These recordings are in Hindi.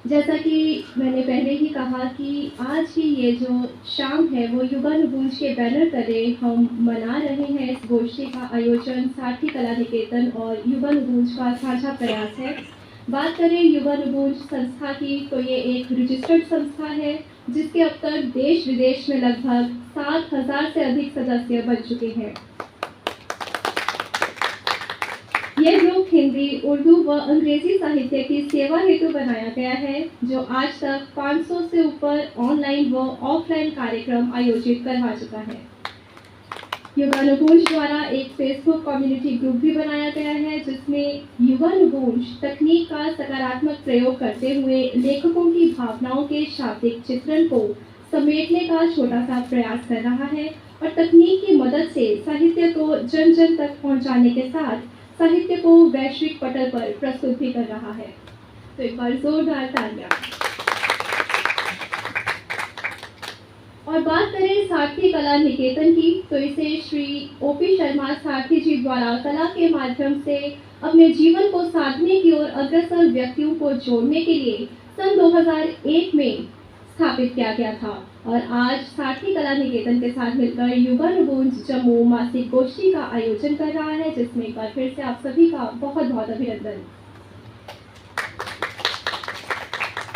जैसा कि मैंने पहले ही कहा कि आज की ये जो शाम है वो युगानुगूंज के बैनर तले हम मना रहे हैं। इस गोष्ठी का आयोजन सारथी कला निकेतन और युगानुगूंज का साझा प्रयास है। बात करें युगानुगूंज संस्था की तो ये एक रजिस्टर्ड संस्था है जिसके अब तक देश विदेश में लगभग 7,000 से अधिक सदस्य बन चुके हैं। यह ग्रुप हिंदी, उर्दू व अंग्रेजी साहित्य की सेवा हेतु बनाया गया है जो आज तक 500 से ऊपर ऑनलाइन व ऑफलाइन कार्यक्रम आयोजित करवा चुका है। युगानुगूंज द्वारा एक फेसबुक कम्युनिटी ग्रुप भी बनाया गया है जिसमें युगानुगूंज तकनीक का सकारात्मक प्रयोग करते हुए लेखकों की भावनाओं के शाब्दिक चित्रण को समेटने का छोटा सा प्रयास कर रहा है और तकनीक की मदद से साहित्य को जन जन तक पहुंचाने के साथ साहित्य को वैश्विक पटल पर प्रस्तुत भी कर रहा है। तो एक बार जोरदार तालियां। और बात करें सारथी कला निकेतन की तो इसे श्री ओपी शर्मा सारथी जी द्वारा कला के माध्यम से अपने जीवन को साधने की ओर अग्रसर व्यक्तियों को जोड़ने के लिए सन 2001 में स्थापित किया गया था और आज सारथी कला निकेतन के साथ मिलकर युगानुगूंज जम्मू मासिक गोष्ठी का आयोजन कर रहा है जिसमें एक बार फिर से आप सभी का बहुत बहुत अभिनंदन।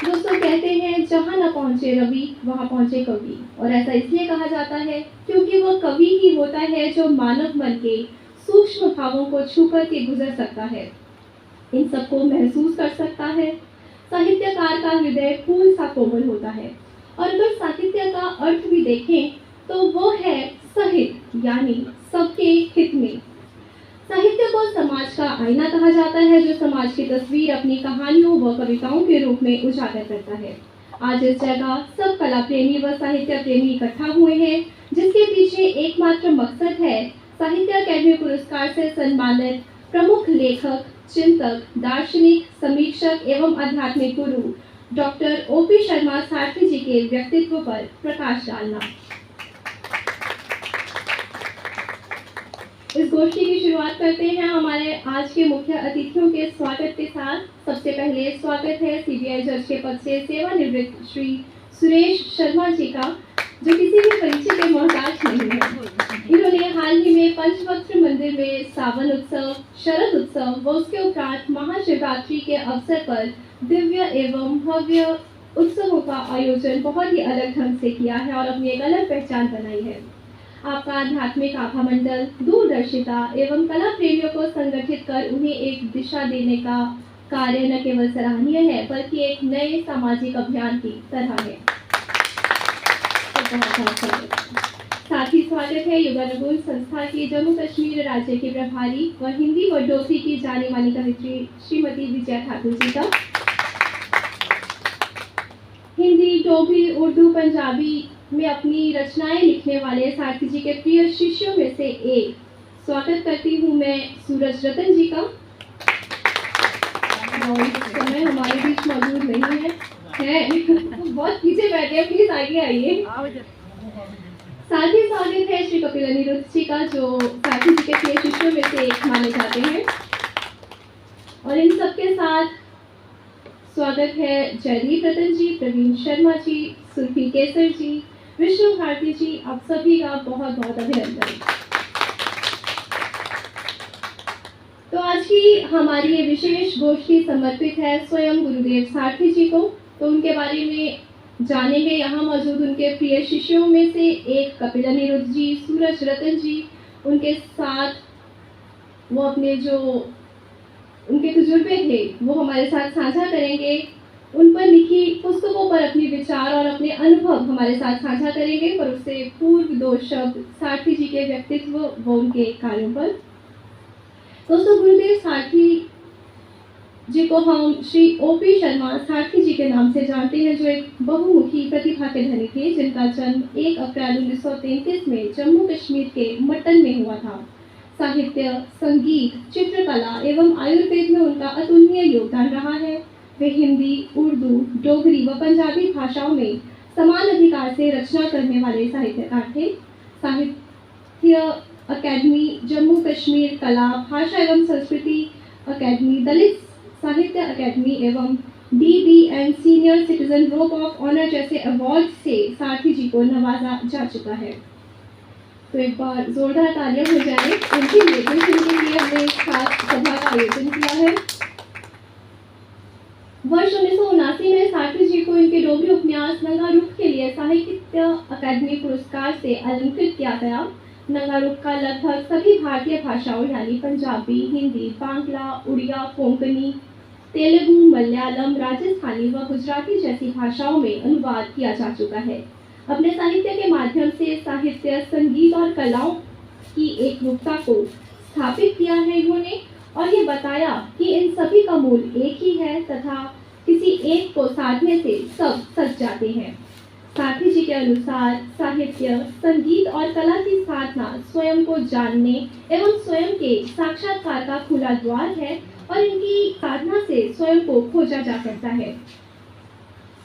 दोस्तों कहते हैं जहां न पहुंचे रवि वहां पहुंचे कवि और ऐसा इसलिए कहा जाता है क्योंकि वह कवि ही होता है जो मानव मन के सूक्ष्म भावों को छू कर के गुजर सकता है, इन सबको महसूस कर सकता है। साहित्यकार का हृदय फूल सा कोमल होता है और अगर साहित्य का अर्थ भी देखें तो वो है सहित यानी सबके हित में। साहित्य को समाज का आईना कहा जाता है जो समाज की तस्वीर अपनी कहानियों व कविताओं के रूप में उजागर करता है। आज इस जगह सब कला प्रेमी व साहित्य प्रेमी इकट्ठा हुए हैं जिसके पीछे एकमात्र मकसद है साहित्य अकादमी पुरस्कार से सम्मानित प्रमुख लेखक, चिंतक, दार्शनिक, समीक्षक एवं आध्यात्मिक गुरु डॉक्टर ओपी शर्मा सारथी जी के व्यक्तित्व पर प्रकाश डालना। इस गोष्ठी की शुरुआत करते हैं हमारे आज के मुख्य अतिथियों के स्वागत के साथ। सबसे पहले स्वागत है सीबीआई जज के पद से सेवानिवृत्त श्री सुरेश शर्मा जी का जो किसी भी परिचय के मोहताज नहीं है। इन्होंने हाल ही में पंचवक्त्र मंदिर में सावन उत्सव, शरद उत्सव व उसके उपरांत महाशिवरात्रि के अवसर पर दिव्य एवं भव्य उत्सवों का आयोजन बहुत ही अलग ढंग से किया है और अपनी एक अलग पहचान बनाई है। आपका आध्यात्मिक आभा मंडल दूरदर्शिता एवं कला प्रेमियों को संगठित कर उन्हें एक दिशा देने का कार्य न केवल सराहनीय है बल्कि एक नए सामाजिक अभियान की तरह है। साथ ही स्वागत है युगानुगूंज संस्था की जम्मू कश्मीर राज्य की प्रभारी व हिंदी व डोगरी की जानी मानी कवित्री श्रीमती विजया ठाकुर जी का। हिंदी, डोगरी, उर्दू, पंजाबी में अपनी रचनाएं लिखने वाले सारथी जी के प्रिय शिष्यों में से एक स्वागत करती हूँ मैं सूरज रतन जी का। इस समय हमारे बीच मौजूद नहीं है बहुत पीछे बैठे हैं, प्लीज आगे आइए। साथ ही स्वागत है श्री कपिल अनिरुद्ध जी का जो सारथी जी के प्रिय शिष्यों में से एक माने जाते हैं और इन सबके साथ स्वागत है जयदीप रतन जी, प्रवीण शर्मा जी, सुरभि केसर जी, विष्णु भारती जी, आप सभी का बहुत बहुत अभिनंदन। तो आज की हमारी ये विशेष गोष्ठी समर्पित है स्वयं गुरुदेव सारथी जी को। तो उनके बारे में जानेंगे यहाँ मौजूद उनके प्रिय शिष्यों में से एक कपिल अनिरुद्ध जी, सूरज रतन जी। उनके साथ वो अपने जो उनके तजुर्बे थे वो हमारे साथ साझा करेंगे, उन पर लिखी पुस्तकों पर अपने विचार और अपने अनुभव हमारे साथ साझा करेंगे। पर उससे पूर्व दो शब्द सारथी जी के व्यक्तित्व व उनके कार्यों पर। दोस्तों गुरुदेव सारथी जी को हम श्री ओपी शर्मा सारथी जी के नाम से जानते हैं जो एक बहुमुखी प्रतिभा के धनी थे जिनका जन्म 1 अप्रैल 1933 में जम्मू कश्मीर के मटन में हुआ था। साहित्य, संगीत, चित्रकला एवं आयुर्वेद में उनका अतुलनीय योगदान रहा है। वे हिंदी, उर्दू, डोगरी व पंजाबी भाषाओं में समान अधिकार से रचना करने वाले साहित्यकार थे। साहित्य अकादमी, जम्मू कश्मीर कला, भाषा एवं संस्कृति अकादमी, दलित साहित्य अकादमी एवं DBN senior citizen robe of honour जैसे अवार्ड से सारथी जी को नवाजा जा चुका है। तो एक बार जोरदार तालियां हो जाए उनके लिए, जिनके लिए हमने इस खास सभा का आयोजन किया है। वर्ष 1979 में सारथी जी को इनके डोगरी उपन्यास नंगा रुख के लिए साहित्य अकादमी पुरस्कार से अलंकृत किया गया। नंगा रुख का लगभग सभी भारतीय भाषाओं यानी पंजाबी, हिंदी, बांग्ला, उड़िया, कोंकणी, तेलुगु, मलयालम, राजस्थानी व गुजराती जैसी भाषाओं में अनुवाद किया जा चुका है। अपने साहित्य के माध्यम से साहित्य, संगीत और कलाओं की एकरूपता को स्थापित किया है इन्होंने, और ये बताया कि इन सभी का मूल एक ही है तथा किसी एक को साधने से सब सज जाते हैं। सारथी जी के अनुसार साहित्य, संगीत और कला की साधना स्वयं को जानने एवं स्वयं के साक्षात्कार का खुला द्वार है और इनकी साधना से स्वयं को खोजा जा सकता है।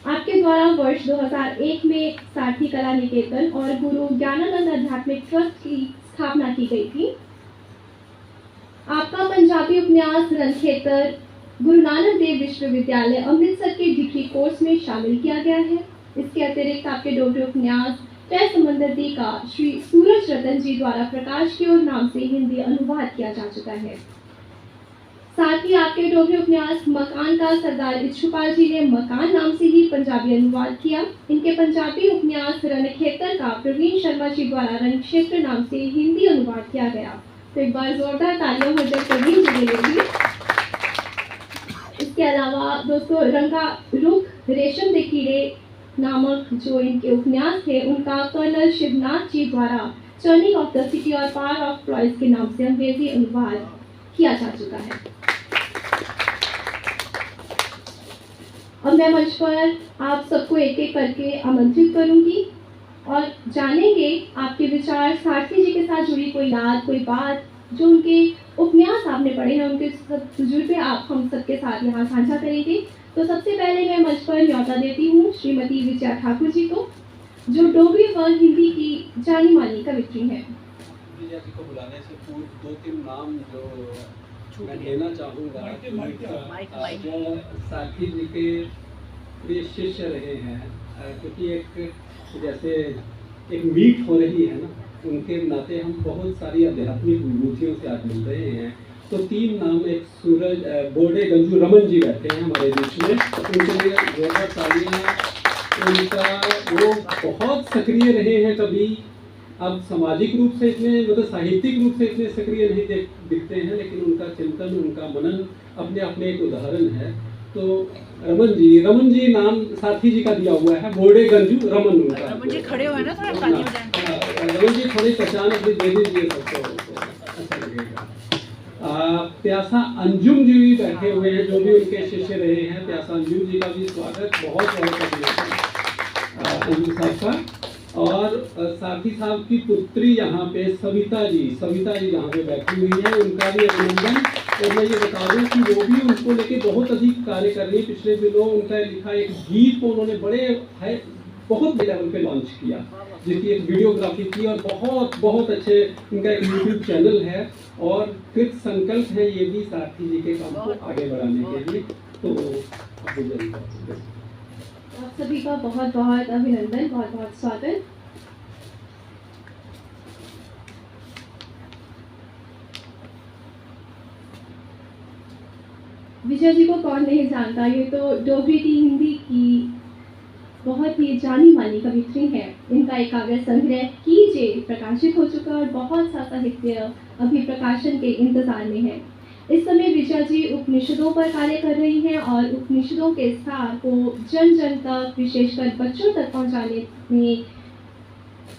आपके द्वारा वर्ष 2001 में सारथी कला निकेतन और गुरु ज्ञानानंद आध्यात्मिक ट्रस्ट की स्थापना की गई थी। आपका पंजाबी उपन्यास रणखेतर गुरु नानक देव विश्वविद्यालय अमृतसर के डिग्री कोर्स में शामिल किया गया है। इसके अतिरिक्त आपके डोगरी उपन्यास तय समंदर दी का श्री सूरज रतन जी द्वारा प्रकाश की ओर नाम से हिंदी अनुवाद किया जा चुका है। साथ ही आपके डोगरी उपन्यास मकान का सरदार इच्छुपाल जी ने मकान नाम से ही पंजाबी अनुवाद किया। इनके पंजाबी उपन्यास रणखेतर का प्रवीण शर्मा जी द्वारा रणक्षेत्र नाम से हिंदी अनुवाद किया गया। तो एक बार जोरदार तालियां हो जाए प्रवीण जी के लिए। इसके अलावा दोस्तों रंगा रुख रेशम दे कीड़े नामक जो इनके उपन्यास थे उनका कर्नल शिवनाथ जी द्वारा टर्निंग ऑफ द सिटी और पावर ऑफ फ्लॉइस के नाम से अंग्रेजी अनुवाद किया जा चुका है। अब मैं मंच पर आप सबको एक एक करके आमंत्रित करूंगी और जानेंगे आपके विचार सारथी जी के साथ जुड़ी कोई याद, कोई बात जो उनके उपन्यास आपने पढ़े हैं, उनके सब तजुर्बे आप हम सबके साथ यहाँ साझा करेंगे। तो सबसे पहले मैं मंच पर न्योता देती हूँ श्रीमती विजया ठाकुर जी को, जो डोगरी व हिंदी की जानी मानी कवित्री हैं। विजया जी को बुलाने से पूर्व 2-3 नाम जो मैं लेना चाहूँगा, जो सारथी जी के प्रिय शिष्य रहे हैं, क्योंकि एक जैसे एक मीट हो रही है ना, उनके नाते हम बहुत सारी आध्यात्मिक विभूतियों से आज मिल रहे हैं। तो 3 नाम, एक सूरज बोर्डे गंजू रमन जी बैठे हैं हमारे बीच में, उनके लिए जोरदार तालियां। उनका वो बहुत सक्रिय रहे हैं, कभी अब सामाजिक रूप से इतने मतलब साहित्यिक रूप से इतने सक्रिय नहीं दिखते हैं, लेकिन उनका चिंतन, उनका मनन अपने अपने एक उदाहरण है। तो रमन जी नाम सारथी जी का दिया हुआ है, बोर्डे गंजू रमन उनका। रमन जी खड़े हुए ना, थोड़ा ताली हो जाए। रमन जी थोड़ी पहचान अपनी दे दीजिए सबको, अच्छा लगेगा। प्यासा अंजुम जी भी बैठे हुए हैं, जो भी उनके शिष्य रहे हैं। प्यासा अंजुम जी का भी स्वागत, बहुत बहुत अभिनंदन अंजुम साहब का। और सारथी साहब की पुत्री यहाँ पे सविता जी यहाँ पे बैठी हुई है, उनका भी अभिनंदन। और मैं ये बता दूं कि वो भी उनको लेके बहुत अधिक कार्य कर रही है। पिछले दिनों उनका लिखा एक गीत को उन्होंने बहुत बड़े लेवल पे लॉन्च किया, जिसकी एक वीडियोग्राफी की, और बहुत अच्छे उनका एक यूट्यूब चैनल है। और कृत संकल्प है ये भी सारथी जी के काम को आगे बढ़ाने के लिए। तो आप सभी का बहुत बहुत अभिनंदन, बहुत बहुत स्वागत। विजय जी को कौन नहीं जानता, ये तो डोगरी की हिंदी की बहुत ही जानी मानी कवित्री है। इनका एक काव्य संग्रह कीजे प्रकाशित हो चुका और बहुत सा साहित्य अभी प्रकाशन के इंतजार में है। इस समय विजया जी उपनिषदों पर कार्य कर रही हैं और उपनिषदों के सार को जन जन तक, विशेषकर बच्चों तक पहुंचाने में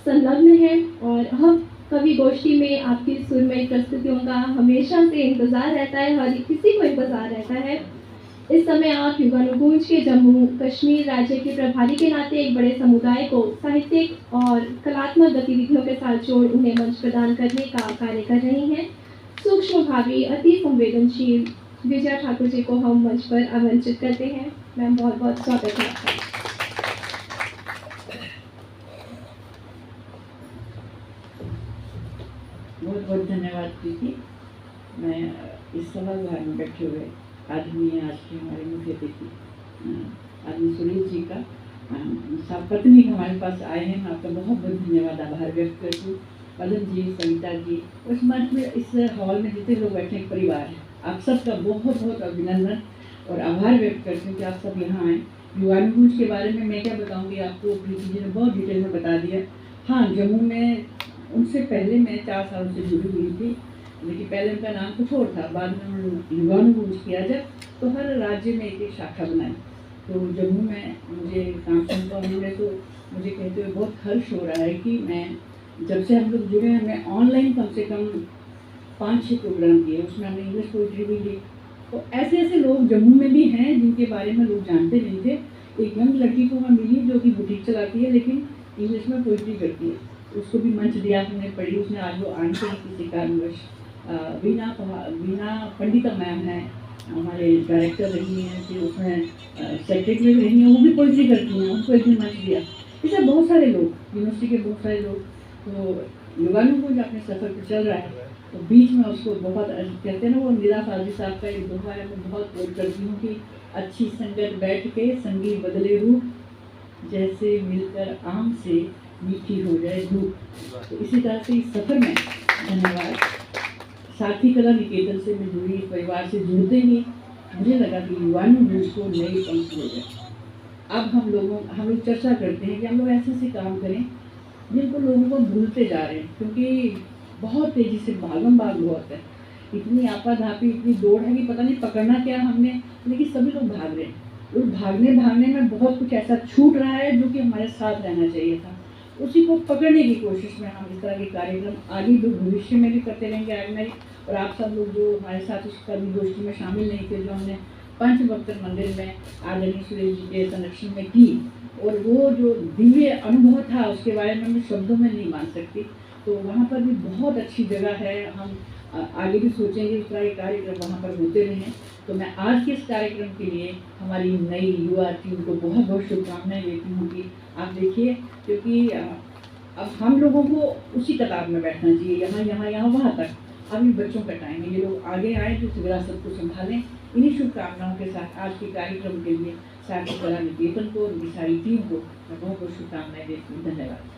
संलग्न है। और हम कवि गोष्ठी में आपकी सुरमई प्रस्तुतियों का हमेशा से इंतजार रहता है, हर किसी को इंतजार रहता है। इस समय आप युगानुगूंज के जम्मू कश्मीर राज्य के प्रभारी के नाते एक बड़े समुदाय को साहित्यिक और कलात्मक गतिविधियों के साथ जोड़ उन्हें मंच प्रदान करने का कार्य कर रही हैं। सूक्ष्म भावी, अति संवेदनशील विजया ठाकुर जी को हम मंच पर आमंत्रित करते हैं। मैम, बहुत बहुत स्वागत है आपका। बहुत बहुत धन्यवाद दीदी। मैं इस सभागार में बैठे हुए आदरणीय आज की हमारे मुख्य अतिथि आदमी सुरेश जी का पत्नी हमारे पास आए हैं। मैं आपका बहुत बहुत धन्यवाद आभार व्यक्त करती हूँ। पदम जी, सविता जी, उस मंच में इस हॉल में जितने लोग बैठे एक परिवार है, आप सबका बहुत बहुत अभिनंदन और आभार व्यक्त करती हूँ कि आप सब यहाँ आए। युवानुकूंज के बारे में मैं क्या बताऊँगी आपको, प्रीति जी ने बहुत डिटेल में बता दिया। हाँ, जम्मू में उनसे पहले मैं 4 सालों से जुड़ी हुई थी, लेकिन पहले उनका नाम कुछ और था, बाद में उन्होंने युवानुकूंज किया जब, तो हर राज्य में एक शाखा बनाई। तो जम्मू में मुझे काम सुनता उन्होंने, तो मुझे कहते हुए बहुत हर्ष हो रहा है कि मैं जब से हम लोग जुड़े हैं, मैं ऑनलाइन कम से कम 5-6 प्रोग्राम किए, उसमें हमने इंग्लिश पोइट्री भी ली। तो ऐसे ऐसे लोग जम्मू में भी हैं जिनके बारे में लोग जानते नहीं थे। एक यंग लड़की को मैं मिली जो कि बुटीक चलाती है, लेकिन इंग्लिश में पोइट्री करती है, उसको भी मंच दिया, हमने पढ़ी। उसने आज वो आने के किसी कारणवश वीना पंडिता मैम है, हमारे डायरेक्टर रही हैं, फिर उसमें सेक्रेटरी रही हैं, वो भी पोइट्री करती हैं, उनको एक दिन मंच दिया। ऐसे बहुत सारे लोग, यूनिवर्सिटी के बहुत सारे लोग। तो युवानुकूंज अपने सफ़र पर चल रहा है, तो बीच में उसको बहुत कहते हैं ना, वो निरा फाजी साहब का एक दोहा है, मैं बहुत कोट करती हूँ कि अच्छी संगत बैठ के संगी बदले रूप, जैसे मिलकर आम से मीठी हो जाए धूप। तो इसी तरह से इस सफ़र में धन्यवाद। साथी कला निकेतन से मैं जुड़ी, परिवार से जुड़ते ही मुझे लगा कि युवानुकूंज को नई पंख हो जाए। अब हम लोग चर्चा करते हैं कि हम लोग ऐसे ऐसे काम करें जिनको लोगों को भूलते जा रहे हैं, क्योंकि बहुत तेज़ी से भागम भाग बहुत है, इतनी आपाधापी, इतनी दौड़ है कि पता नहीं पकड़ना क्या हमने, लेकिन सभी लोग भाग रहे हैं। उस भागने में बहुत कुछ ऐसा छूट रहा है जो कि हमारे साथ रहना चाहिए था। उसी को पकड़ने की कोशिश में हम इस तरह के कार्यक्रम आगे भी भविष्य में भी करते रहेंगे आगे में। और आप सब लोग जो हमारे साथ उस कवि गोष्ठी में शामिल नहीं थे, जो हमने पंचभक्तर मंदिर में आदरणीय सुरेश जी के संरक्षण में की, और वो जो दिव्य अनुभव था उसके बारे में मैं शब्दों में नहीं मान सकती। तो वहाँ पर भी बहुत अच्छी जगह है, हम आगे भी सोचेंगे उस तरह के कार्यक्रम वहाँ पर होते रहें। तो मैं आज के इस कार्यक्रम के लिए हमारी नई युवा टीम को बहुत बहुत शुभकामनाएं देती हूँ कि आप देखिए, क्योंकि अब हम लोगों को उसी कतार में बैठना चाहिए, यहाँ वहाँ तक। अभी बच्चों का टाइम है, ये लोग आगे आए तो इस विरासत को संभालें। इन्हीं शुभकामनाओं के साथ आज के कार्यक्रम के लिए साथी कला निकेतन को, उनकी सारी टीम को मैं बहुत बहुत शुभकामनाएं देती हूँ। धन्यवाद।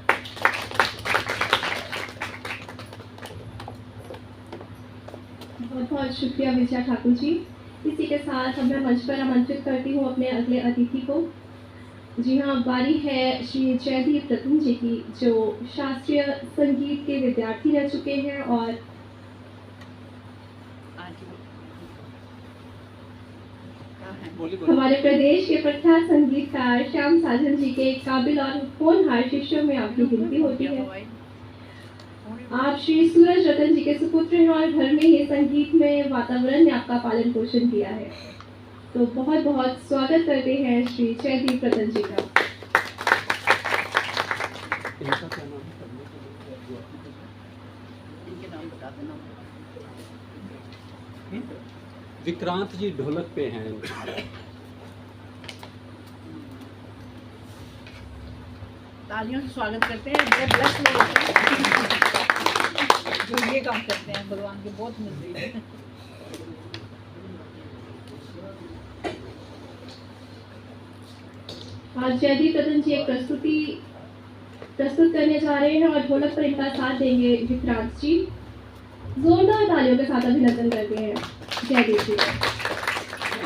बहुत बहुत शुक्रिया विजया ठाकुर जी। इसी के साथ अब मैं मंच पर आमंत्रित करती हूँ अपने अगले अतिथि को। जी हाँ, बारी है श्री जयदीप रतन जी की, जो शास्त्रीय संगीत के विद्यार्थी रह चुके हैं और हमारे प्रदेश के प्रख्यात संगीतकार श्याम साजन जी के काबिल और होनहार शिष्यों में आपकी गिनती होती है। आप श्री सूरज रतन जी के सुपुत्र हैं और घर में ही संगीत में वातावरण ने आपका पालन पोषण किया है। तो बहुत बहुत स्वागत करते हैं श्री जयदीप रतन जी का। विक्रांत जी ढोलक पे हैं। तालियों से स्वागत करते हैं। बड़े ब्लेस लोग होते हैं जो ये काम करते हैं, भगवान की बहुत मिलती है। आज जयदीप रतन जी एक प्रस्तुति प्रस्तुत करने जा रहे हैं और ढोलक पर इनका साथ देंगे विक्रांत जी। जोरदार तालियों के साथ अभिनंदन करते हैं जयदीप जी।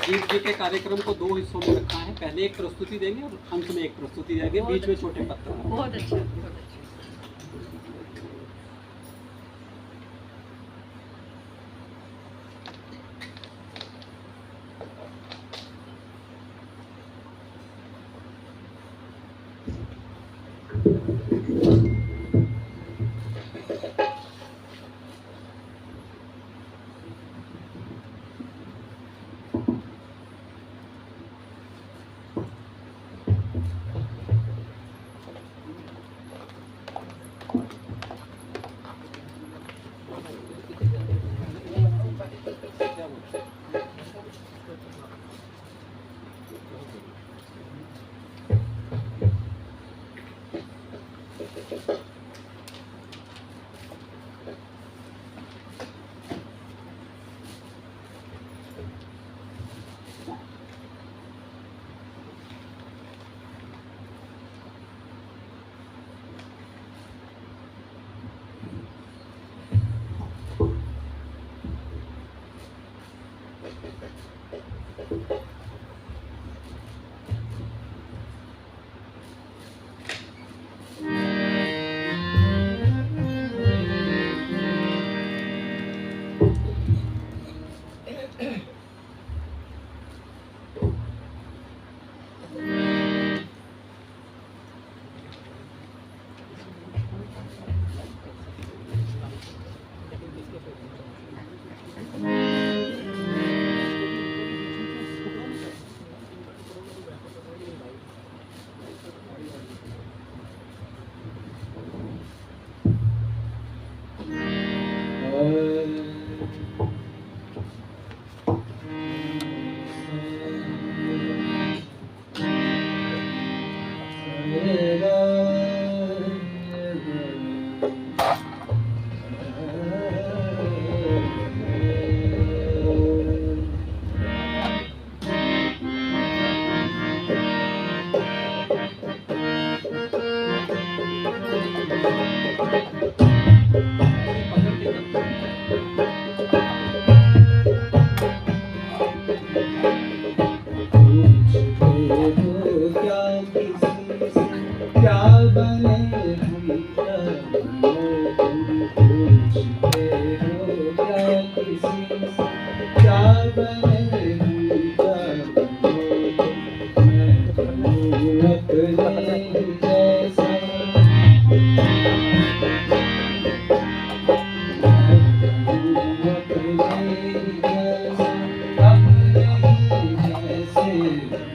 जयदीप जी के कार्यक्रम को 2 हिस्सों में रखा है, पहले एक प्रस्तुति देंगे और अंत में एक प्रस्तुति देंगे, बीच में छोटे पत्र। बहुत अच्छा, बहुत अच्छा।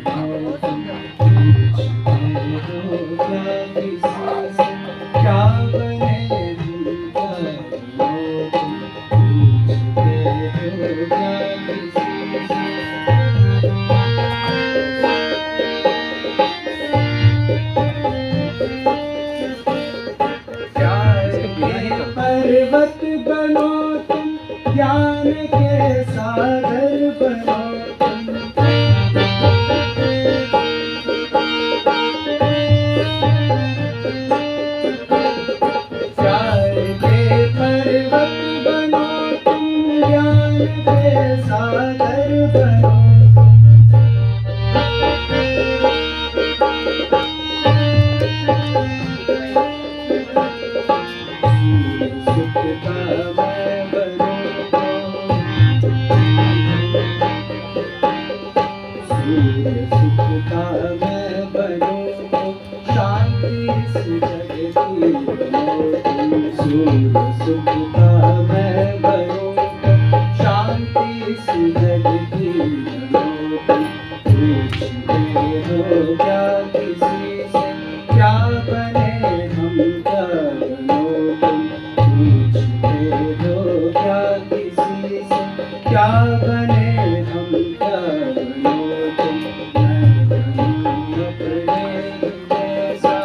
बहुत सुंदर। क्या बने क्या पर्वत बनो तुम, ज्ञान के सागर बनो प्यार के पर्वत बनो तुम, ज्ञान के सागर बनो सुख का मैं बनो सूर्य सुख का मैं बनो शांति इस जग की बनो सूर्य सुख का मैं बनो शांति इस जग की बनो पूछते हो क्या किसी से क्या बने हम क्या बनो तुम पूछते हो क्या किसी से क्या बने हम क्या बनो तुम मैं बनूं अपने ही जैसा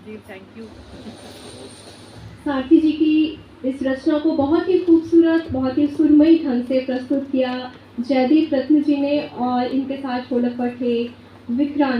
जयदीप थैंक यू। सारथी जी की इस रचना को बहुत ही खूबसूरत, बहुत ही सुरमई ढंग से प्रस्तुत किया जयदीप रत्न जी ने, और इनके साथ ढोलक पर थे विक्रांत